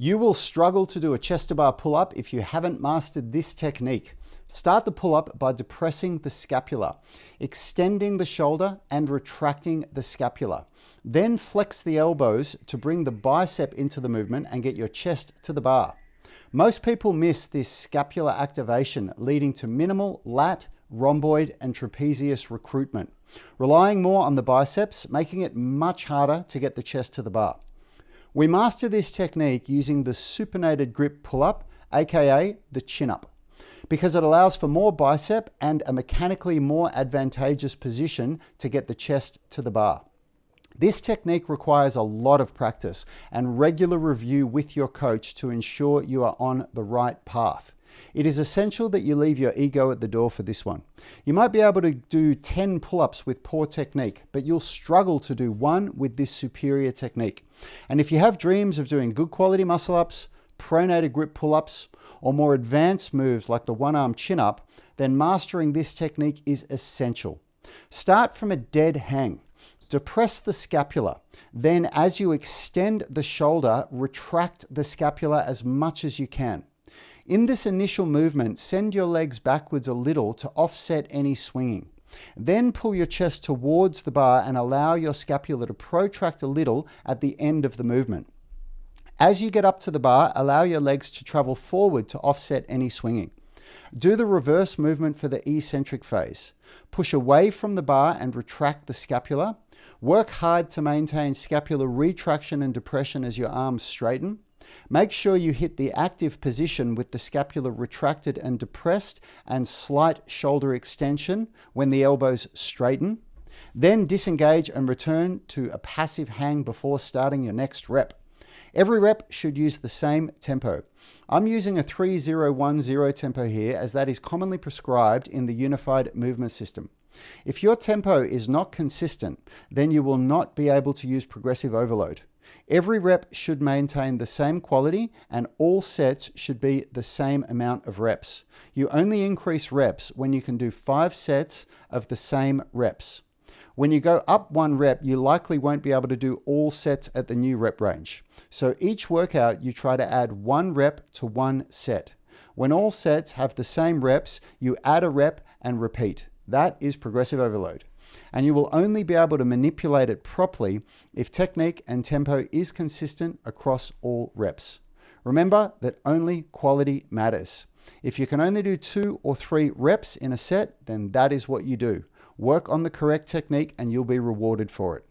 You will struggle to do a chest to bar pull-up if you haven't mastered this technique. Start the pull-up by depressing the scapula, extending the shoulder and retracting the scapula. Then flex the elbows to bring the bicep into the movement and get your chest to the bar. Most people miss this scapular activation, leading to minimal lat, rhomboid and trapezius recruitment, relying more on the biceps, making it much harder to get the chest to the bar. We master this technique using the supinated grip pull-up, aka the chin-up, because it allows for more bicep and a mechanically more advantageous position to get the chest to the bar. This technique requires a lot of practice and regular review with your coach to ensure you are on the right path. It is essential that you leave your ego at the door for this one. You might be able to do 10 pull-ups with poor technique, but you'll struggle to do one with this superior technique. And if you have dreams of doing good quality muscle-ups, pronated grip pull-ups, or more advanced moves like the one-arm chin-up, then mastering this technique is essential. Start from a dead hang. Depress the scapula. Then as you extend the shoulder, retract the scapula as much as you can. In this initial movement, send your legs backwards a little to offset any swinging. Then pull your chest towards the bar and allow your scapula to protract a little at the end of the movement. As you get up to the bar, allow your legs to travel forward to offset any swinging. Do the reverse movement for the eccentric phase. Push away from the bar and retract the scapula. Work hard to maintain scapular retraction and depression as your arms straighten. Make sure you hit the active position with the scapula retracted and depressed and slight shoulder extension when the elbows straighten. Then disengage and return to a passive hang before starting your next rep. Every rep should use the same tempo. I'm using a 3-0-1-0 tempo here as that is commonly prescribed in the unified movement system. If your tempo is not consistent, then you will not be able to use progressive overload. Every rep should maintain the same quality and all sets should be the same amount of reps. You only increase reps when you can do 5 sets of the same reps. When you go up 1 rep, you likely won't be able to do all sets at the new rep range. So each workout, you try to add 1 rep to 1 set. When all sets have the same reps, you add a rep and repeat. That is progressive overload. And you will only be able to manipulate it properly if technique and tempo is consistent across all reps. Remember that only quality matters. If you can only do 2 or 3 reps in a set, then that is what you do. Work on the correct technique and you'll be rewarded for it.